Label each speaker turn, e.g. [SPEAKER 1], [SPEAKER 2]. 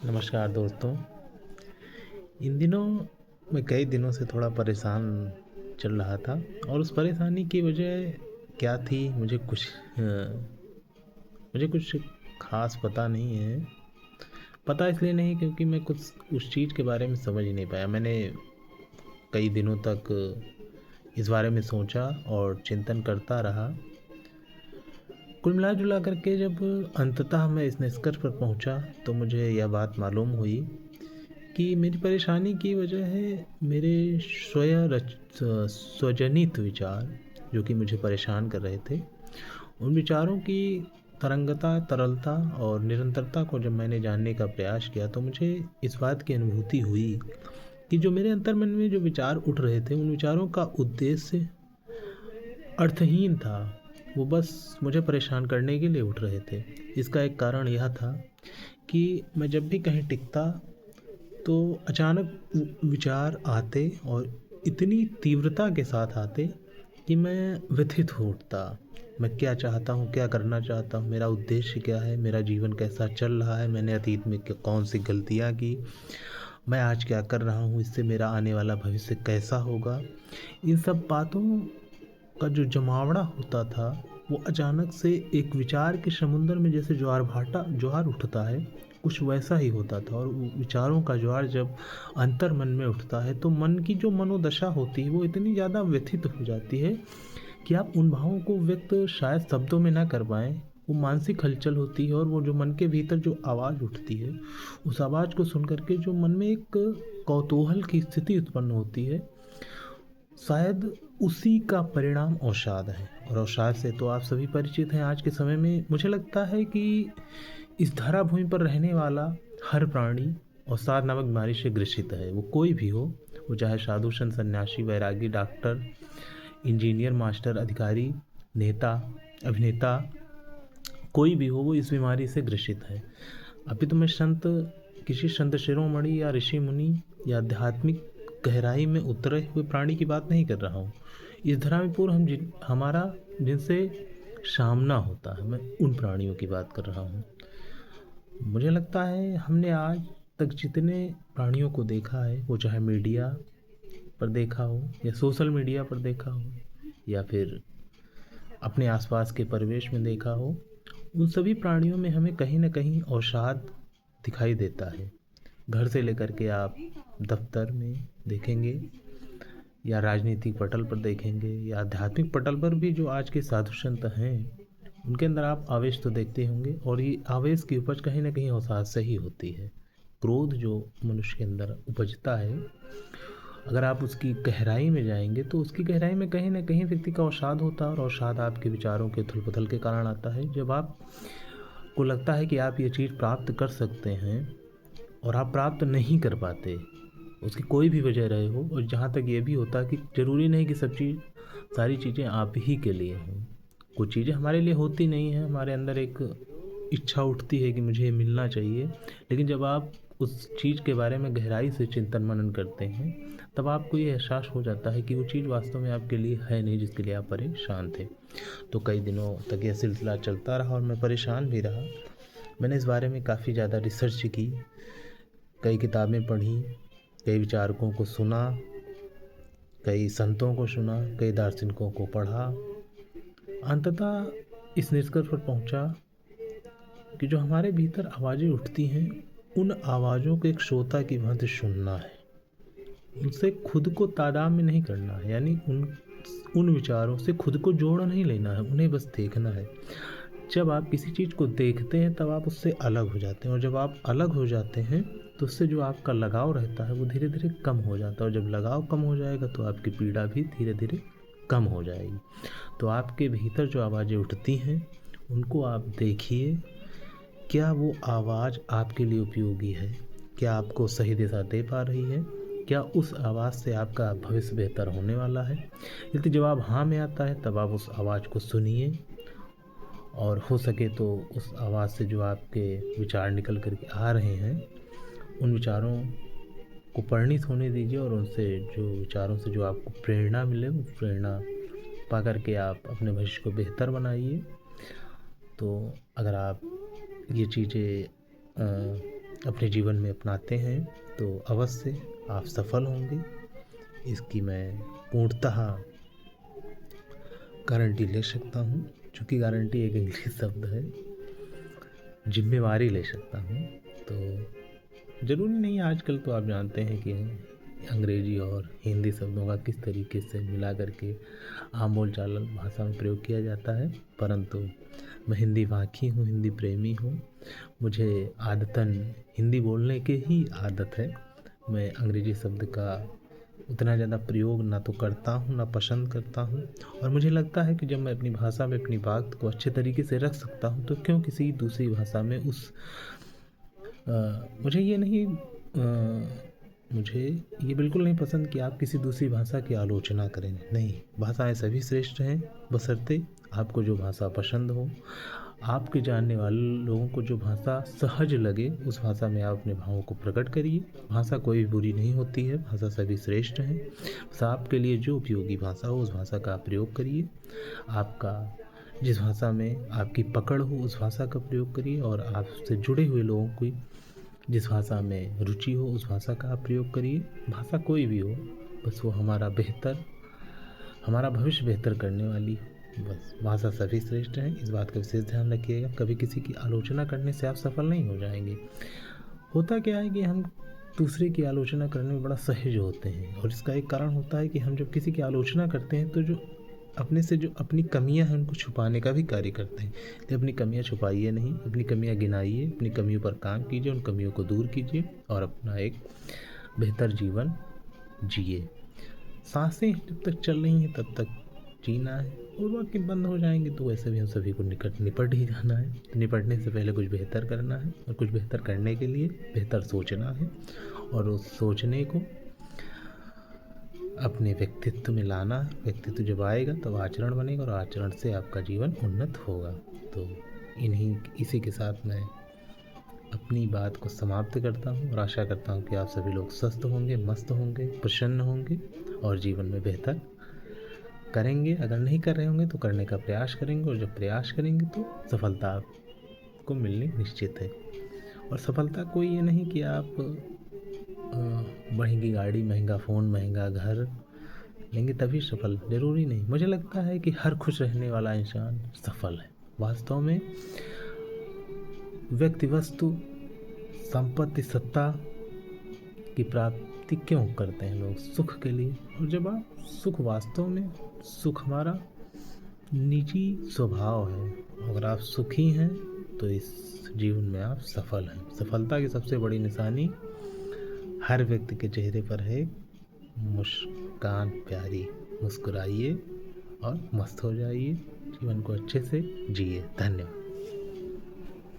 [SPEAKER 1] नमस्कार दोस्तों। इन दिनों मैं कई दिनों से थोड़ा परेशान चल रहा था और उस परेशानी की वजह क्या थी मुझे कुछ ख़ास पता नहीं है। पता इसलिए नहीं क्योंकि मैं कुछ उस चीज़ के बारे में समझ ही नहीं पाया। मैंने कई दिनों तक इस बारे में सोचा और चिंतन करता रहा। कुल मिला-जुला करके जब अंततः मैं इस निष्कर्ष पर पहुँचा तो मुझे यह बात मालूम हुई कि मेरी परेशानी की वजह है मेरे स्वजनित विचार जो कि मुझे परेशान कर रहे थे। उन विचारों की तरंगता, तरलता और निरंतरता को जब मैंने जानने का प्रयास किया तो मुझे इस बात की अनुभूति हुई कि जो मेरे अंतर्मन में जो विचार उठ रहे थे उन विचारों का उद्देश्य अर्थहीन था। वो बस मुझे परेशान करने के लिए उठ रहे थे। इसका एक कारण यह था कि मैं जब भी कहीं टिकता तो अचानक विचार आते और इतनी तीव्रता के साथ आते कि मैं व्यथित हो उठता। मैं क्या चाहता हूँ, क्या करना चाहता हूँ, मेरा उद्देश्य क्या है, मेरा जीवन कैसा चल रहा है, मैंने अतीत में कौन सी गलतियाँ की, मैं आज क्या कर रहा हूँ, इससे मेरा आने वाला भविष्य कैसा होगा। इन सब बातों का जो जमावड़ा होता था वो अचानक से एक विचार के समुद्र में जैसे ज्वार उठता है, कुछ वैसा ही होता था। और विचारों का ज्वार जब अंतर मन में उठता है तो मन की जो मनोदशा होती है वो इतनी ज़्यादा व्यथित हो जाती है कि आप उन भावों को व्यक्त शायद शब्दों में ना कर पाएँ। वो मानसिक हलचल होती है और वो जो मन के भीतर जो आवाज़ उठती है, उस आवाज़ को सुन कर के जो मन में एक कौतूहल की स्थिति उत्पन्न होती है, शायद उसी का परिणाम अवसाद है। और अवसाद से तो आप सभी परिचित हैं। आज के समय में मुझे लगता है कि इस धरा भूमि पर रहने वाला हर प्राणी अवसाद नामक बीमारी से ग्रसित है। वो कोई भी हो, वो चाहे साधु संत सन्यासी वैरागी डॉक्टर इंजीनियर मास्टर अधिकारी नेता अभिनेता कोई भी हो, वो इस बीमारी से ग्रसित है। अभी तो मैं किसी संत शिरोमणि या ऋषि मुनि या आध्यात्मिक गहराई में उतरे हुए प्राणी की बात नहीं कर रहा हूँ। इस धरा में पूर्व हमारा जिनसे सामना होता है, मैं उन प्राणियों की बात कर रहा हूँ। मुझे लगता है हमने आज तक जितने प्राणियों को देखा है, वो चाहे मीडिया पर देखा हो या सोशल मीडिया पर देखा हो या फिर अपने आसपास के परिवेश में देखा हो, उन सभी प्राणियों में हमें कहीं न कहीं अवसाद दिखाई देता है। घर से लेकर के आप दफ्तर में देखेंगे या राजनीतिक पटल पर देखेंगे या आध्यात्मिक पटल पर भी जो आज के साधु संत हैं, उनके अंदर आप आवेश तो देखते होंगे और ये आवेश की उपज कहीं न कहीं अवसाद से ही होती है। क्रोध जो मनुष्य के अंदर उपजता है, अगर आप उसकी गहराई में जाएँगे तो उसकी गहराई में कहीं न कहीं व्यक्ति का अवसाद होता है और अवसाद आपके विचारों के उथल-पुथल के कारण आता है। जब आपको लगता है कि आप ये चीज़ प्राप्त कर सकते हैं और आप प्राप्त नहीं कर पाते, उसकी कोई भी वजह रहे हो। और जहाँ तक ये भी होता है कि ज़रूरी नहीं कि सारी चीज़ें आप ही के लिए हों। कुछ चीज़ें हमारे लिए होती नहीं हैं, हमारे अंदर एक इच्छा उठती है कि मुझे ये मिलना चाहिए, लेकिन जब आप उस चीज़ के बारे में गहराई से चिंतन मनन करते हैं, तब आपको ये एहसास हो जाता है कि वो चीज़ वास्तव में आपके लिए है नहीं जिसके लिए आप परेशान थे। तो कई दिनों तक यह सिलसिला चलता रहा और मैं परेशान भी रहा। मैंने इस बारे में काफ़ी ज़्यादा रिसर्च की, कई किताबें पढ़ी, कई विचारकों को सुना, कई संतों को सुना, कई दार्शनिकों को पढ़ा। अंततः इस निष्कर्ष पर पहुँचा कि जो हमारे भीतर आवाज़ें उठती हैं, उन आवाज़ों को एक श्रोता की भांति सुनना है। उनसे खुद को तादाद में नहीं करना है, यानी उन विचारों से खुद को जोड़ नहीं लेना है, उन्हें बस देखना है। जब आप किसी चीज़ को देखते हैं तब आप उससे अलग हो जाते हैं और जब आप अलग हो जाते हैं तो उससे जो आपका लगाव रहता है वो धीरे-धीरे कम हो जाता है और जब लगाव कम हो जाएगा तो आपकी पीड़ा भी धीरे-धीरे कम हो जाएगी। तो आपके भीतर जो आवाज़ें उठती हैं, उनको आप देखिए, क्या वो आवाज़ आपके लिए उपयोगी है? क्या आपको सही दिशा दे पा रही है? क्या उस आवाज़ से आपका भविष्य बेहतर होने वाला है? यदि जवाब हाँ में आता है तब आप उस आवाज़ को सुनिए और हो सके तो उस आवाज़ से जो आपके विचार निकल कर के आ रहे हैं, उन विचारों को परिणित होने दीजिए और उनसे जो विचारों से जो आपको प्रेरणा मिले, वो प्रेरणा पा कर के आप अपने भविष्य को बेहतर बनाइए। तो अगर आप ये चीज़ें अपने जीवन में अपनाते हैं तो अवश्य आप सफल होंगे। इसकी मैं पूर्णतः गारंटी ले सकता हूँ। चूँकि गारंटी एक इंग्लिश शब्द है, जिम्मेवारी ले सकता हूँ। तो ज़रूरी नहीं, आजकल तो आप जानते हैं कि अंग्रेजी और हिंदी शब्दों का किस तरीके से मिला करके आम बोलचाल भाषा में प्रयोग किया जाता है, परंतु मैं हिंदी भाषी हूँ, हिंदी प्रेमी हूँ। मुझे आदतन हिंदी बोलने की ही आदत है। मैं अंग्रेजी शब्द का उतना ज़्यादा प्रयोग ना तो करता हूँ ना पसंद करता हूँ, और मुझे लगता है कि जब मैं अपनी भाषा में अपनी बात को अच्छे तरीके से रख सकता हूँ तो क्यों किसी दूसरी भाषा में मुझे ये बिल्कुल नहीं पसंद कि आप किसी दूसरी भाषा की आलोचना करें। नहीं, भाषाएं सभी श्रेष्ठ हैं, बशर्ते आपको जो भाषा पसंद हो, आपके जानने वाले लोगों को जो भाषा सहज लगे उस भाषा में आप अपने भावों को प्रकट करिए। भाषा कोई बुरी नहीं होती है, भाषा सभी श्रेष्ठ हैं। बस आपके लिए जो उपयोगी भाषा हो उस भाषा का प्रयोग करिए। आपका जिस भाषा में आपकी पकड़ हो उस भाषा का प्रयोग करिए, और आपसे जुड़े हुए लोगों की जिस भाषा में रुचि हो उस भाषा का आप प्रयोग करिए। भाषा कोई भी हो, बस वो हमारा भविष्य बेहतर करने वाली हो। बस भाषा सभी श्रेष्ठ हैं, इस बात का विशेष ध्यान रखिएगा। कभी किसी की आलोचना करने से आप सफल नहीं हो जाएंगे। होता क्या है कि हम दूसरे की आलोचना करने में बड़ा सहज होते हैं, और इसका एक कारण होता है कि हम जब किसी की आलोचना करते हैं तो जो अपने से जो अपनी कमियां हैं उनको छुपाने का भी कार्य करते हैं। तो अपनी कमियां छुपाइए नहीं, अपनी कमियां गिनाइए, अपनी कमियों पर काम कीजिए, उन कमियों को दूर कीजिए और अपना एक बेहतर जीवन जिए। सांसें जब तक चल रही हैं तब तक जीना है, और बाकी बंद हो जाएंगे तो वैसे भी हम सभी को निपट ही जाना है। तो निपटने से पहले कुछ बेहतर करना है, और कुछ बेहतर करने के लिए बेहतर सोचना है, और उस सोचने को अपने व्यक्तित्व में लाना। व्यक्तित्व जब आएगा तब आचरण बनेगा, और आचरण से आपका जीवन उन्नत होगा। तो इसी के साथ मैं अपनी बात को समाप्त करता हूँ, और आशा करता हूँ कि आप सभी लोग स्वस्थ होंगे, मस्त होंगे, प्रसन्न होंगे और जीवन में बेहतर करेंगे। अगर नहीं कर रहे होंगे तो करने का प्रयास करेंगे, और जब प्रयास करेंगे तो सफलता आपको मिलनी निश्चित है। और सफलता कोई ये नहीं कि आप महंगी गाड़ी, महंगा फ़ोन, महंगा घर लेंगे तभी सफल, ज़रूरी नहीं। मुझे लगता है कि हर खुश रहने वाला इंसान सफल है। वास्तव में व्यक्ति, वस्तु, संपत्ति, सत्ता की प्राप्ति क्यों करते हैं लोग? सुख के लिए। और जब आप सुख, वास्तव में सुख हमारा निजी स्वभाव है। अगर आप सुखी हैं तो इस जीवन में आप सफल हैं। सफलता की सबसे बड़ी निशानी हर व्यक्ति के चेहरे पर है मुस्कान प्यारी। मुस्कुराइए और मस्त हो जाइए, जीवन को अच्छे से जिए। धन्यवाद।